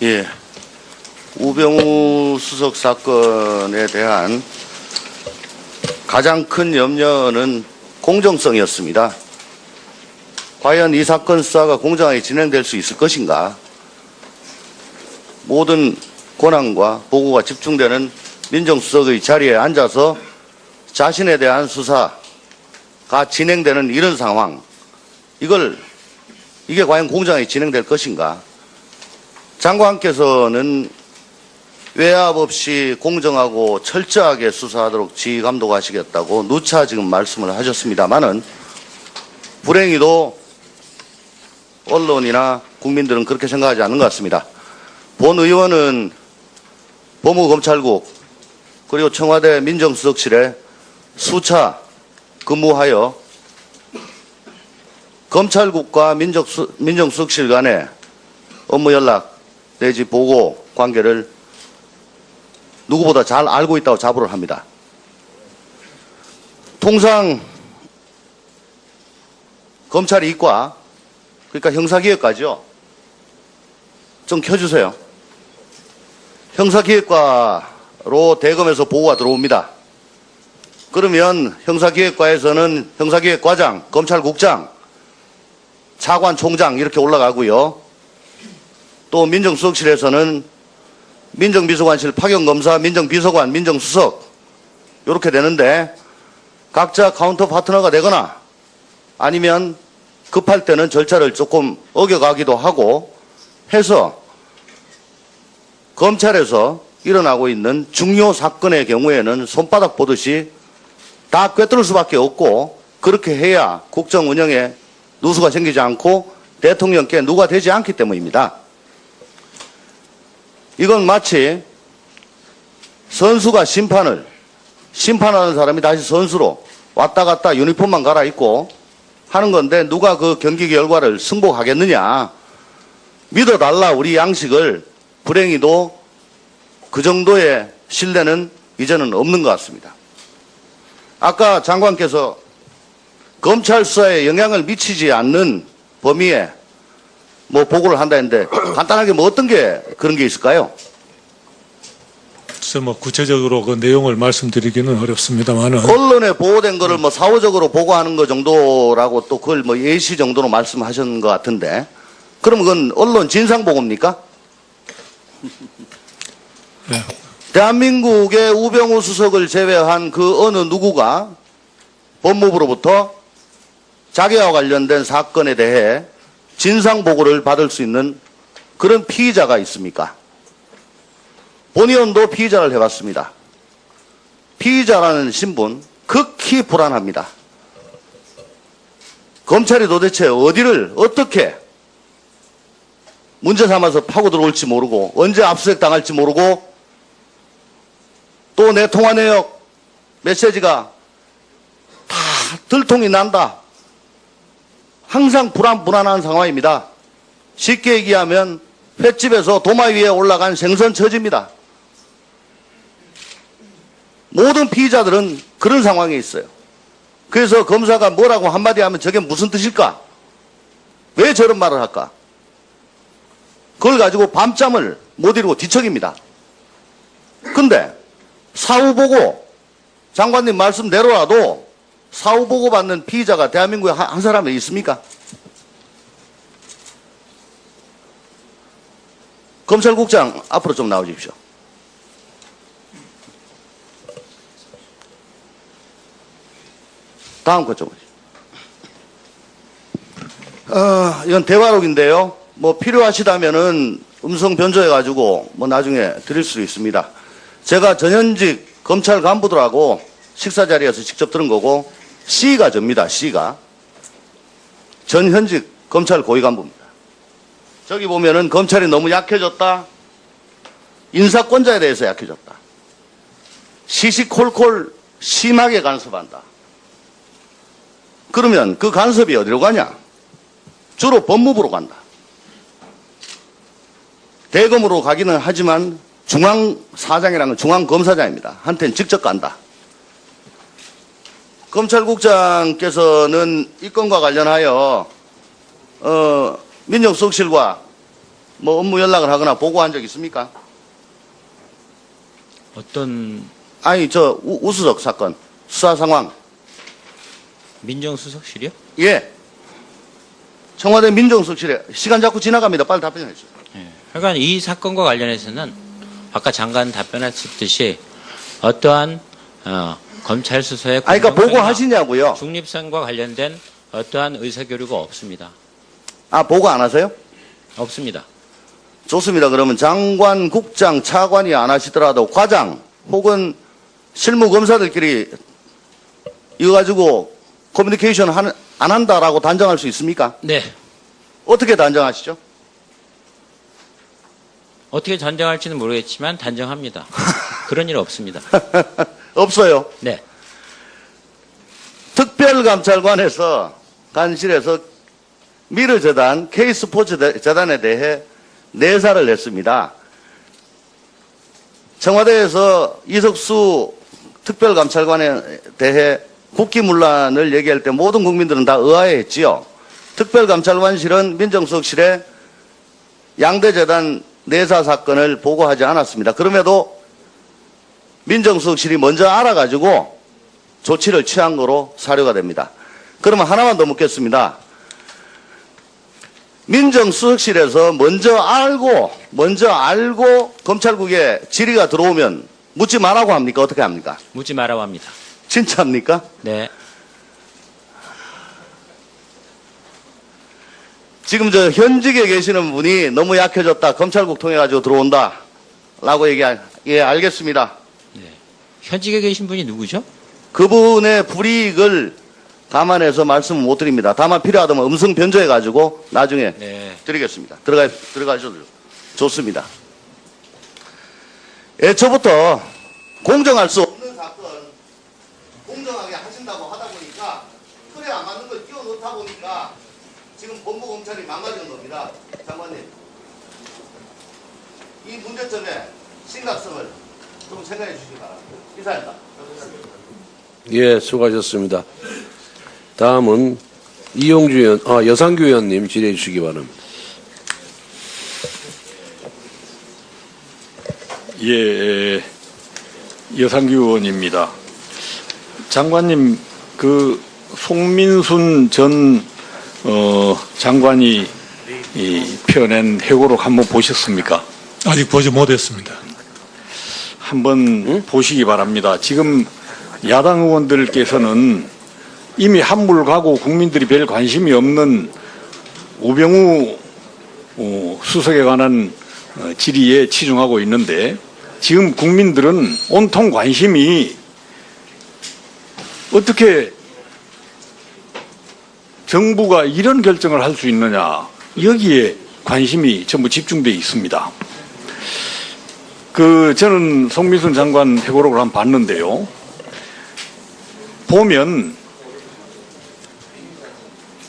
예. 우병우 수석 사건에 대한 가장 큰 염려는 공정성이었습니다. 과연 이 사건 수사가 공정하게 진행될 수 있을 것인가? 모든 권한과 보고가 집중되는 민정수석의 자리에 앉아서 자신에 대한 수사가 진행되는 이런 상황, 이게 과연 공정하게 진행될 것인가? 장관께서는 외압 없이 공정하고 철저하게 수사하도록 지휘 감독하시겠다고 누차 지금 말씀을 하셨습니다마는 불행히도 언론이나 국민들은 그렇게 생각하지 않는 것 같습니다. 본 의원은 법무검찰국 그리고 청와대 민정수석실에 수차 근무하여 검찰국과 민정수석실 간의 업무 연락 내지 보고 관계를 누구보다 잘 알고 있다고 자부를 합니다. 통상 검찰이 이과, 그러니까 형사기획과죠. 좀 켜주세요. 형사기획과로 대검에서 보고가 들어옵니다. 그러면 형사기획과에서는 형사기획과장, 검찰국장, 차관, 총장 이렇게 올라가고요. 또 민정수석실에서는 민정비서관실 파견검사, 민정비서관, 민정수석 이렇게 되는데 각자 카운터 파트너가 되거나 아니면 급할 때는 절차를 조금 어겨가기도 하고 해서 검찰에서 일어나고 있는 중요 사건의 경우에는 손바닥 보듯이 다 꿰뚫을 수밖에 없고 그렇게 해야 국정 운영에 누수가 생기지 않고 대통령께 누가 되지 않기 때문입니다. 이건 마치 선수가 심판하는 사람이 다시 선수로 왔다 갔다 유니폼만 갈아입고 하는 건데 누가 그 경기 결과를 승복하겠느냐. 믿어달라 우리 양식을. 불행히도 그 정도의 신뢰는 이제는 없는 것 같습니다. 아까 장관께서 검찰 수사에 영향을 미치지 않는 범위에 보고를 한다 했는데 간단하게 어떤 게 그런 게 있을까요? 글쎄 구체적으로 그 내용을 말씀드리기는 어렵습니다만은 언론에 보고된 거를 사후적으로 보고하는 거 정도라고 또 그걸 예시 정도로 말씀하셨는 것 같은데 그럼 그건 언론 진상 보고입니까? 네. 대한민국의 우병우 수석을 제외한 그 어느 누구가 법무부로부터 자기와 관련된 사건에 대해 진상 보고를 받을 수 있는 그런 피의자가 있습니까? 본 의원도 피의자를 해봤습니다. 피의자라는 신분 극히 불안합니다. 검찰이 도대체 어디를 어떻게 문제 삼아서 파고 들어올지 모르고 언제 압수수색 당할지 모르고 또 내 통화 내역 메시지가 다 들통이 난다. 항상 불안한 상황입니다. 쉽게 얘기하면 횟집에서 도마 위에 올라간 생선 처지입니다. 모든 피의자들은 그런 상황에 있어요. 그래서 검사가 뭐라고 한마디 하면 저게 무슨 뜻일까? 왜 저런 말을 할까? 그걸 가지고 밤잠을 못 이루고 뒤척입니다. 근데 사후보고 장관님 말씀대로라도 사후보고 받는 피의자가 대한민국에 한 사람이 있습니까? 검찰국장 앞으로 좀 나오십시오. 다음 것 좀 보시죠. 이건 대화록인데요. 필요하시다면은 음성 변조해가지고 나중에 드릴 수 있습니다. 제가 전현직 검찰 간부들하고 식사 자리에서 직접 들은 거고 C가 접니다. C가 전현직 검찰 고위 간부입니다. 저기 보면은 검찰이 너무 약해졌다. 인사권자에 대해서 약해졌다. 시시콜콜 심하게 간섭한다. 그러면 그 간섭이 어디로 가냐? 주로 법무부로 간다. 대검으로 가기는 하지만 중앙사장이라는 건 중앙검사장입니다. 한테는 직접 간다. 검찰국장께서는 이 건과 관련하여 민정수석실과 뭐 업무 연락을 하거나 보고한 적 있습니까? 어떤 아니 저 우수석 사건 수사 상황. 민정수석실이요? 예. 청와대 민정수석실에 시간 자꾸 지나갑니다. 빨리 답변해 주세요. 예. 그러니까 이 사건과 관련해서는 아까 장관 답변하셨듯이 어떠한 검찰 수사의 아니 그러니까 공정성이나 보고하시냐고요. 중립성과 관련된 어떠한 의사교류가 없습니다. 아 보고 안 하세요? 없습니다. 좋습니다. 그러면 장관, 국장, 차관이 안 하시더라도 과장 혹은 실무검사들끼리 이거 가지고 커뮤니케이션 안 한다라고 단정할 수 있습니까? 네. 어떻게 단정하시죠? 어떻게 단정할지는 모르겠지만 단정합니다. 그런 일 없습니다. 없어요. 네. 특별감찰관에서 간실에서 미르재단, K스포츠재단에 대해 내사를 냈습니다. 청와대에서 이석수 특별감찰관에 대해 국기문란을 얘기할 때 모든 국민들은 다 의아해했지요. 특별감찰관실은 민정수석실에 양대재단 내사 사건을 보고하지 않았습니다. 그럼에도 민정수석실이 먼저 알아가지고 조치를 취한 거로 사료가 됩니다. 그러면 하나만 더 묻겠습니다. 민정수석실에서 먼저 알고 검찰국에 질의가 들어오면 묻지 말라고 합니까? 어떻게 합니까? 묻지 말라고 합니다. 진짜입니까? 네. 지금 저 현직에 계시는 분이 너무 약해졌다. 검찰국 통해 가지고 들어온다. 라고 예, 알겠습니다. 네. 현직에 계신 분이 누구죠? 그분의 불이익을 감안해서 말씀을 못 드립니다. 다만 필요하다면 음성 변조해 가지고 나중에 네. 드리겠습니다. 들어가셔도 좋습니다. 애초부터 공정할 수 없는 사건 공정하게 하신다고 하다 보니까 틀에 안 맞는 걸 끼워 넣다 보니까 지금 본부 검찰이 망가지는 겁니다. 장관님. 이 문제점의 심각성을 좀 생각해 주시기 바랍니다. 이사입니다. 예, 수고하셨습니다. 다음은 여상규 의원님 질의해 주시기 바랍니다. 예, 여상규 의원입니다. 장관님, 그 송민순 전 장관이 펴낸 회고록 한번 보셨습니까? 아직 보지 못했습니다. 한번 보시기 바랍니다. 지금 야당 의원들께서는 이미 한물 가고 국민들이 별 관심이 없는 우병우 수석에 관한 질의에 치중하고 있는데 지금 국민들은 온통 관심이 어떻게 정부가 이런 결정을 할 수 있느냐 여기에 관심이 전부 집중되어 있습니다. 저는 송민순 장관 회고록을 한번 봤는데요. 보면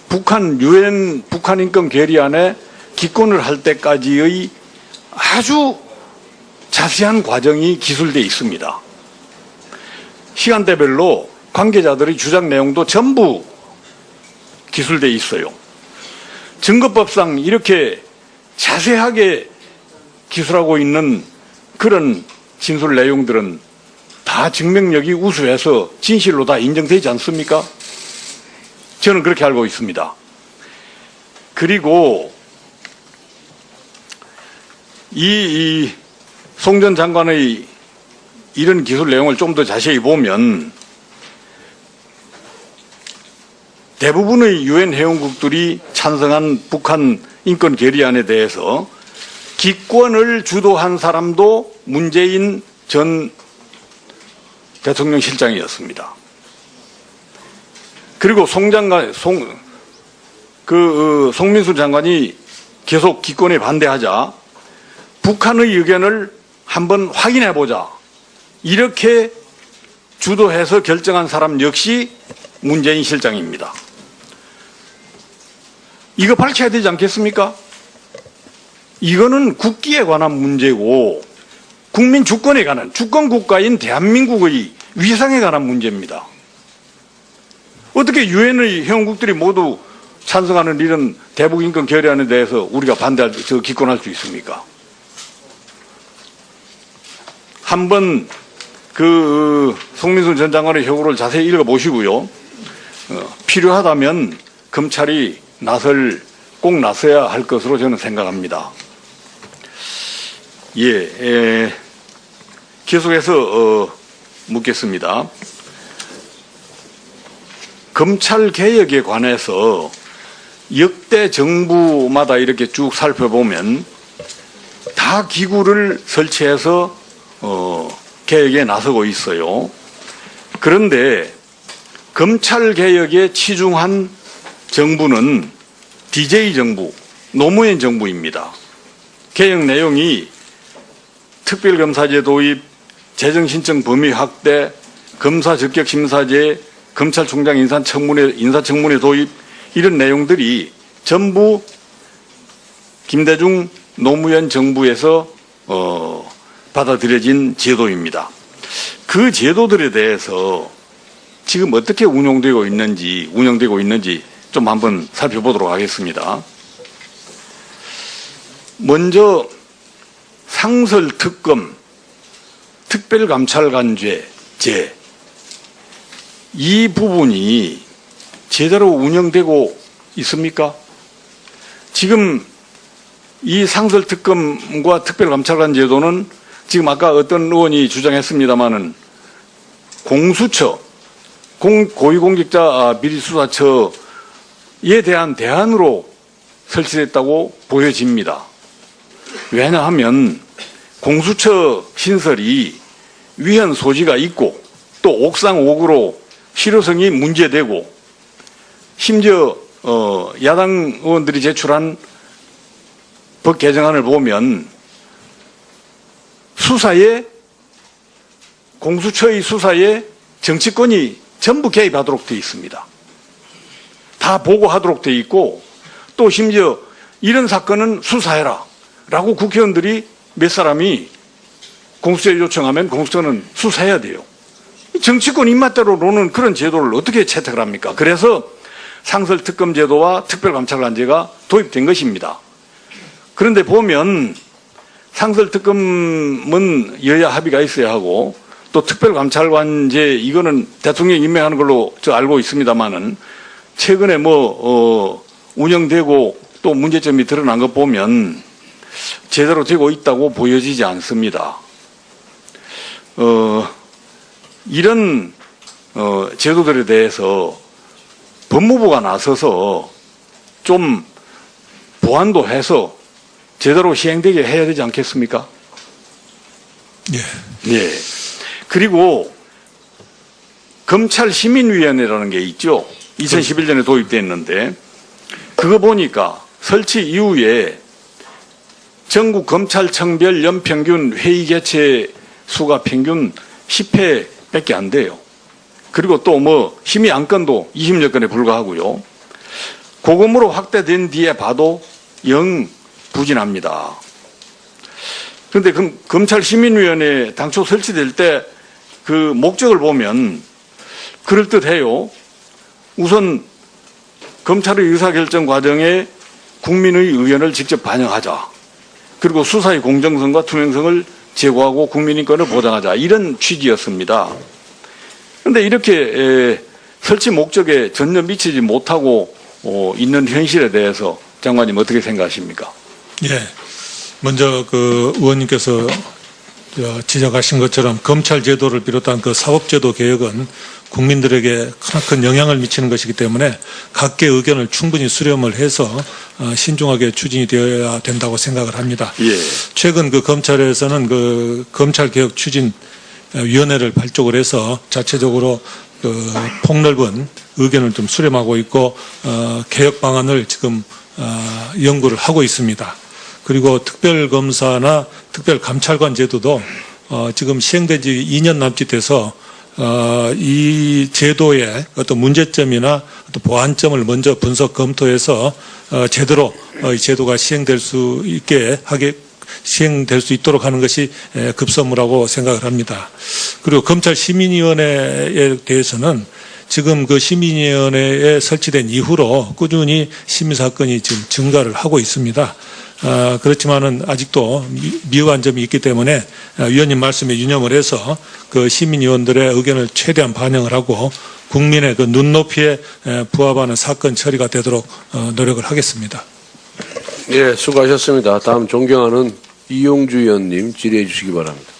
북한 인권 결의안에 기권을 할 때까지의 아주 자세한 과정이 기술되어 있습니다. 시간대별로 관계자들의 주장 내용도 전부 기술되어 있어요. 증거법상 이렇게 자세하게 기술하고 있는 그런 진술 내용들은 다 증명력이 우수해서 진실로 다 인정되지 않습니까? 저는 그렇게 알고 있습니다. 그리고 송 전 장관의 이런 기술 내용을 좀 더 자세히 보면 대부분의 유엔 회원국들이 찬성한 북한 인권 결의안에 대해서 기권을 주도한 사람도 문재인 전 대통령 실장이었습니다. 그리고 송민수 장관이 계속 기권에 반대하자 북한의 의견을 한번 확인해 보자. 이렇게 주도해서 결정한 사람 역시 문재인 실장입니다. 이거 밝혀야 되지 않겠습니까? 이거는 국기에 관한 문제고 국민 주권에 관한 주권 국가인 대한민국의 위상에 관한 문제입니다. 어떻게 유엔의 회원국들이 모두 찬성하는 이런 대북 인권 결의안에 대해서 우리가 기권할 수 있습니까? 한번 송민순 전 장관의 효구를 자세히 읽어보시고요. 필요하다면 검찰이 꼭 나서야 할 것으로 저는 생각합니다. 계속해서 묻겠습니다. 검찰 개혁에 관해서 역대 정부마다 이렇게 쭉 살펴보면 다 기구를 설치해서 개혁에 나서고 있어요. 그런데 검찰 개혁에 치중한 정부는 DJ 정부, 노무현 정부입니다. 개혁 내용이 특별검사제 도입, 재정신청 범위 확대, 검사적격심사제, 검찰총장 인사청문회 도입 이런 내용들이 전부 김대중 노무현 정부에서 받아들여진 제도입니다. 그 제도들에 대해서 지금 어떻게 운영되고 있는지 좀 한번 살펴보도록 하겠습니다. 먼저 상설특검, 특별감찰관제 이 부분이 제대로 운영되고 있습니까? 지금 이 상설특검과 특별감찰관 제도는 지금 아까 어떤 의원이 주장했습니다마는 공수처, 고위공직자 비리수사처에 대한 대안으로 설치됐다고 보여집니다. 왜냐하면 공수처 신설이 위헌 소지가 있고 또 옥상 5구로 실효성이 문제되고 심지어 야당 의원들이 제출한 법 개정안을 보면 공수처의 수사에 정치권이 전부 개입하도록 되어 있습니다. 다 보고하도록 되어 있고 또 심지어 이런 사건은 수사해라 라고 국회의원들이 몇 사람이 공수처에 요청하면 공수처는 수사해야 돼요. 정치권 입맛대로 노는 그런 제도를 어떻게 채택을 합니까? 그래서 상설특검 제도와 특별감찰관제가 도입된 것입니다. 그런데 보면 상설특검은 여야 합의가 있어야 하고 또 특별감찰관제 이거는 대통령이 임명하는 걸로 저 알고 있습니다만은 최근에 운영되고 또 문제점이 드러난 것 보면 제대로 되고 있다고 보여지지 않습니다. 이런 제도들에 대해서 법무부가 나서서 좀 보완도 해서 제대로 시행되게 해야 되지 않겠습니까? 예. 그리고 검찰시민위원회라는 게 있죠. 2011년에 도입됐는데 그거 보니까 설치 이후에 전국 검찰청별 연평균 회의 개최 수가 평균 10회밖에 안 돼요. 그리고 또 심의 안건도 20여 건에 불과하고요. 고검으로 확대된 뒤에 봐도 영 부진합니다. 그런데 검찰시민위원회 당초 설치될 때 그 목적을 보면 그럴듯해요. 우선 검찰의 의사결정 과정에 국민의 의견을 직접 반영하자. 그리고 수사의 공정성과 투명성을 제고하고 국민인권을 보장하자. 이런 취지였습니다. 그런데 이렇게 설치 목적에 전혀 미치지 못하고 있는 현실에 대해서 장관님 어떻게 생각하십니까? 예. 먼저 의원님께서 지적하신 것처럼 검찰 제도를 비롯한 사법제도 개혁은 국민들에게 크나큰 영향을 미치는 것이기 때문에 각계 의견을 충분히 수렴을 해서 신중하게 추진이 되어야 된다고 생각을 합니다. 예. 최근 검찰에서는 검찰개혁 추진위원회를 발족을 해서 자체적으로 폭넓은 의견을 좀 수렴하고 있고 개혁 방안을 지금 연구를 하고 있습니다. 그리고 특별검사나 특별감찰관 제도도 지금 시행된 지 2년 남짓돼서 이 제도의 어떤 문제점이나 어떤 보완점을 먼저 분석 검토해서 제대로 이 제도가 시행될 수 있도록 하는 것이 급선무라고 생각을 합니다. 그리고 검찰시민위원회에 대해서는 지금 그 시민위원회에 설치된 이후로 꾸준히 시민 사건이 지금 증가를 하고 있습니다. 그렇지만은 아직도 미흡한 점이 있기 때문에 위원님 말씀에 유념을 해서 그 시민위원들의 의견을 최대한 반영을 하고 국민의 그 눈높이에 부합하는 사건 처리가 되도록 노력을 하겠습니다. 예, 수고하셨습니다. 다음 존경하는 이용주 의원님 질의해 주시기 바랍니다.